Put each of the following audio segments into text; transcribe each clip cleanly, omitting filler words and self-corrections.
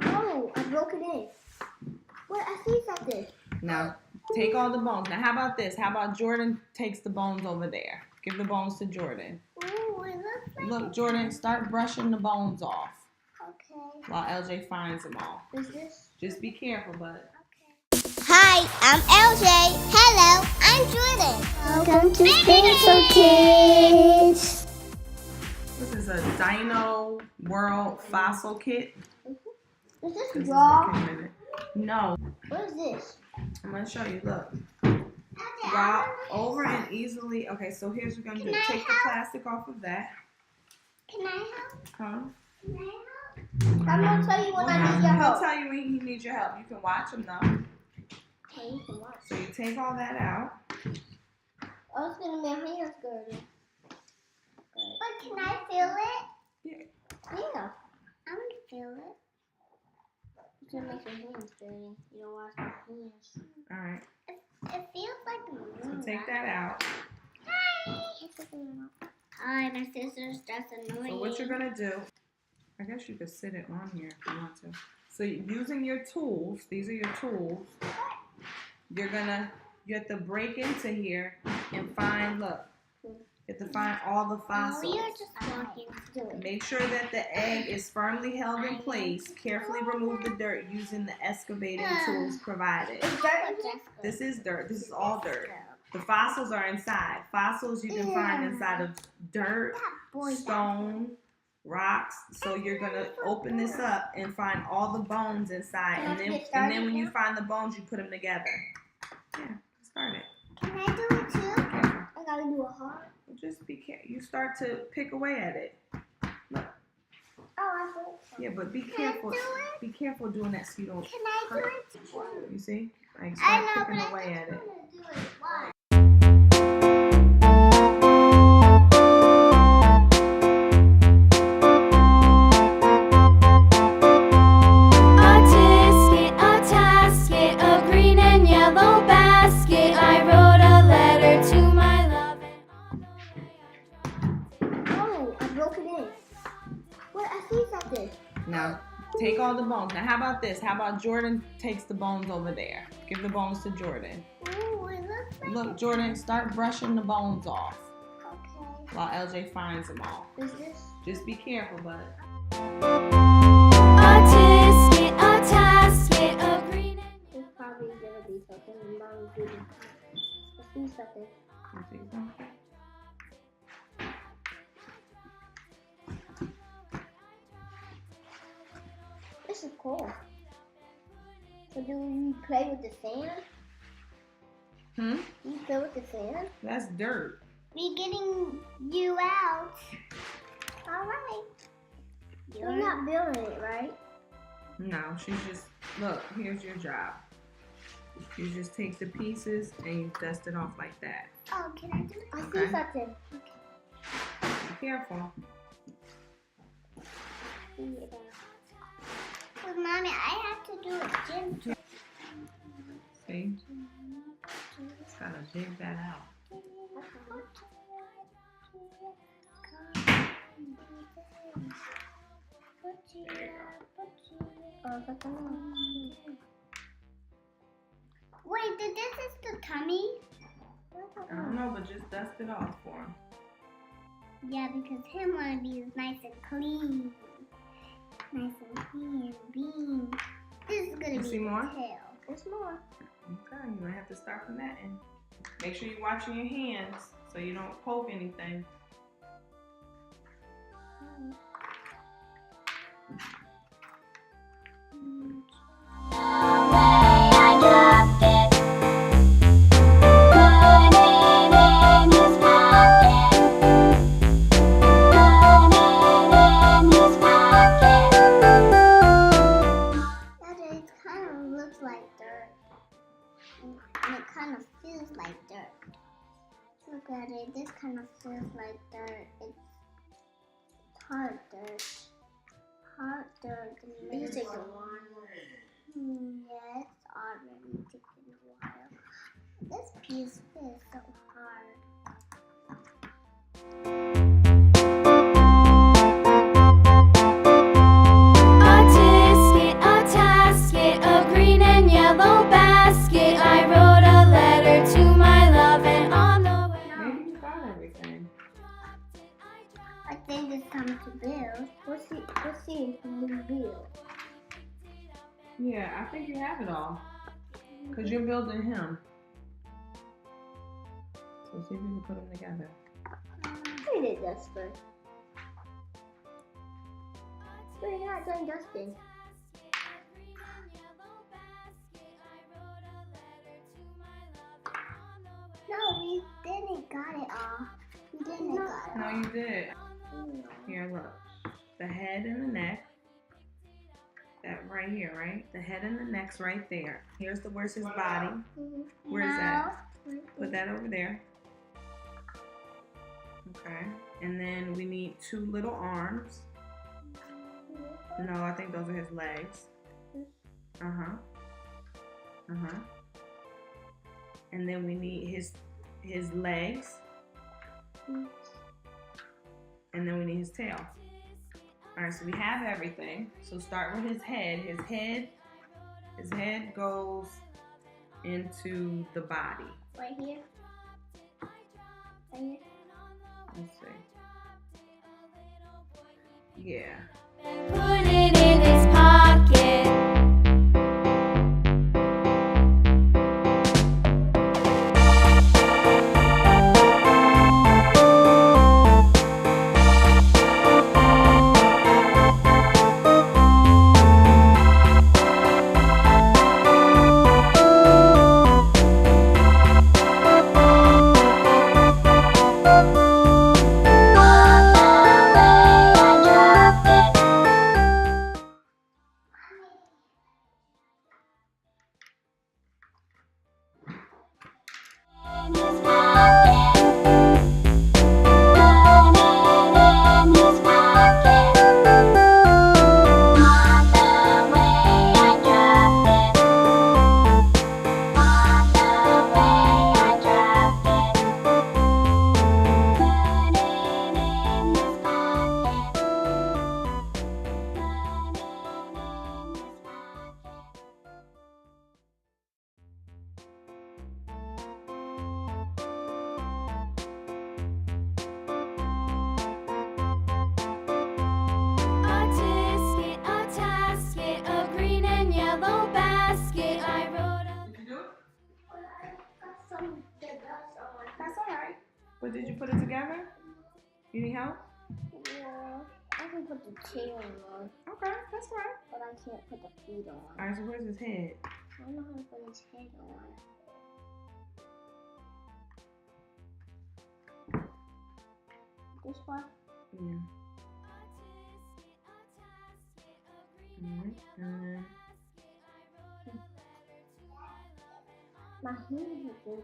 Oh, I broke it in. What? I see something. Now, take all the bones. Now, how about this? How about Jordan takes the bones over there? Give the bones to Jordan. Oh, it looks like Look, Jordan, start brushing the bones off. Okay. While LJ finds them all. Is this? Just be careful, bud. Okay. Hi, I'm LJ. Hello, I'm Jordan. Welcome to Dinosaur Kids. This is a Dino World Fossil kit. Is this raw? No. What is this? I'm going to show you. Look. Raw, over and easily. Okay, so here's what we're going to do. Take the plastic off of that. Can I help? Huh? Can I help? I'm going to tell you when I need your help. I'll tell you when he needs your help. You can watch him though. Okay, you can watch. So you take all that out. Oh, it's going to make my hands dirty. But can I feel it? Yeah. Yeah. I'm going to feel it. It's going to make your hands dirty. You don't wash your hands. Alright. It feels like a moon. So take that out. Hi. Hi, my sister's just annoying. So what you're going to do, I guess you could sit it on here if you want to. So using your tools, these are your tools, you have to break into here and find, look, you have to find all the fossils. Oh, you're just walking through it. Make sure that the egg is firmly held in place. Carefully remove the dirt using the excavating tools provided. This is dirt. This is all dirt. The fossils are inside. Fossils you can find inside of dirt, stone, rocks. So you're gonna open this up and find all the bones inside, and then when you find the bones, you put them together. Yeah, start it. Can I do it too? Yeah. I gotta do a heart. Just be careful. You start to pick away at it. Look. Oh, I thought so. Yeah, but be careful. Be careful doing that so you don't. Can I do hurt. it too? You see? Like start picking but away at it. Do it once. Now, take all the bones. Now, how about this? How about Jordan takes the bones over there? Give the bones to Jordan. Oh, it looks like Look, Jordan, start brushing the bones off. Okay. While LJ finds them all. Is this? Just be careful, bud. There's probably gonna be something. Mom didn't. Let's see something. You see something? This is cool. So do you play with the sand? You play with the sand? That's dirt. We're getting you out. All right. You're not building it, right? No, she's just, look, here's your job. You just take the pieces and you dust it off like that. Oh, can I do it? I Okay. see something. Be careful. But Mommy, I have to do it gentle. See? Just gotta jig that out. Wait, this is the tummy? I don't know, but just dust it off for him. Yeah, because him want to be nice and clean. Nice and clean, bean. This is going to be See the more? tail. There's more. Okay, you might have to start from that end. Make sure you're watching your hands so you don't poke anything. Look at it, this kind of feels like dirt. It's hard dirt. Hard dirt. It's taking a while. Yeah, it's already taking a while. This piece is so hard. let's see reveal. Yeah, I think you have it all. Because you're building him. So see if you can put them together. We did this first. We're not doing Justin. No, we didn't got it all. We didn't got it No, all. you did. Here, look. The head and the neck. That right here, right? The head and the neck's right there. Where's his body? Where's that? Put that over there. Okay. And then we need 2 little arms. No, I think those are his legs. Uh-huh. Uh-huh. And then we need his legs. And then we need his tail. All right, so we have everything. So start with his head. His head goes into the body. Right here. Right here. Let's see. Yeah. Put it in his pocket. That's all right. But did you put it together? You need help? Yeah, I can put the tail on, Okay, that's right. but I can't put the feet on. All right, so where's his head? I don't know how to put his head on. This one? Yeah. Alright, My hand is dirty.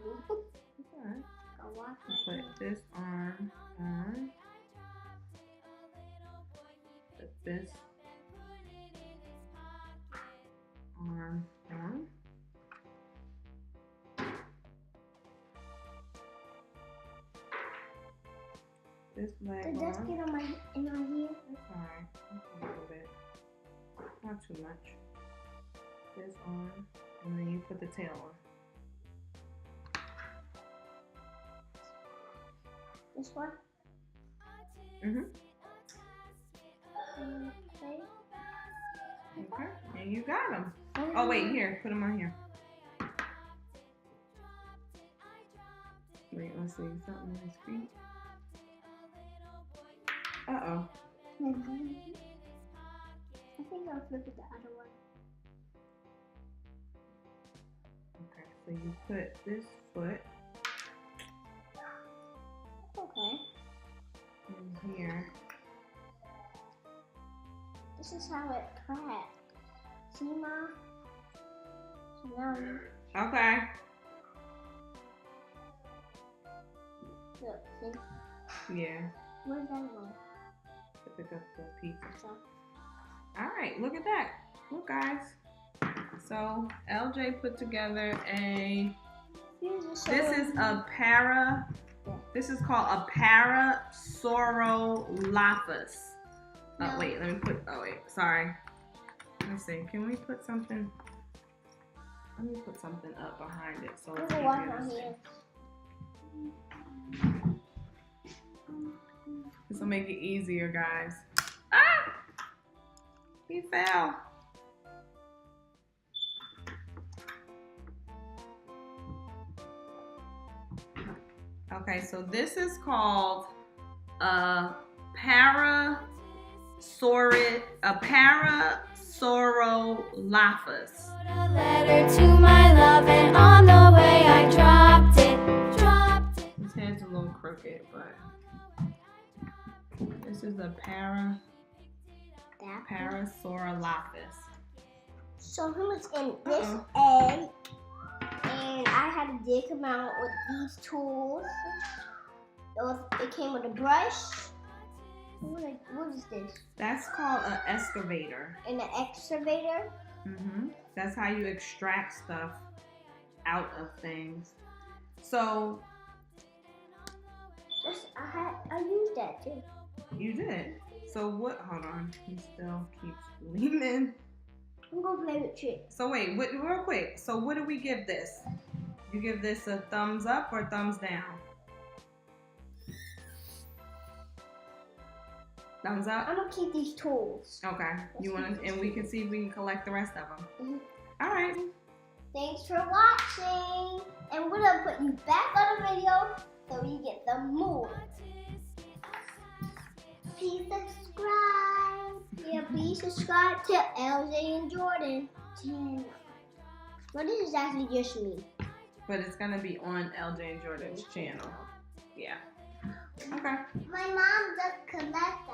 alright. Go wash Put it. this arm on. Put this arm on. This leg Did this on. get on my ear? That's alright. That's a little bit. Not too much. This on. And then you put the tail on. This one? Mm-hmm. Okay. Okay. And you got them. Oh, wait. Here. Put them on here. Wait. Let's see. Something in his feet. Uh-oh. I think I'll flip it the other one. Okay. So you put this foot Okay. in here. This is how it cracked. See, Mom? So now, Okay. look, see? Yeah. Where's that one? To pick up the pizza. So, All right. Look at that. Look, guys. So LJ put together a. This is a This is called a parasaurolophus. No. Oh wait, let me put. Oh wait, sorry. Let's see. Can we put something? Let me put something up behind it so I'm it's gonna easier wash to my see. hands. This will make it easier, guys. Ah! He fell. Okay, so this is called a parasaurolophus. A letter to my love, and on the way I dropped it. His head's a little crooked, but this is a parasaurolophus. So he was in this egg, and I had to dig him out with these tools. It came with a brush. What is this? That's called an excavator. And an excavator. That's how you extract stuff out of things. So I used that too. you did. So what? Hold on. He still keeps leaning. I'm gonna play with tricks. So wait, real quick. So what do we give this? You give this a thumbs up or thumbs down? Thumbs up? I'm gonna keep these tools. Okay. You want to, and we can see if we can collect the rest of them. All right. Thanks for watching. And we're gonna put you back on the video so you get some more. Please subscribe. Yeah, please subscribe to LJ and Jordan channel. Well, this is actually just me. But it's gonna be on LJ and Jordan's channel. Yeah. Okay. My mom just collected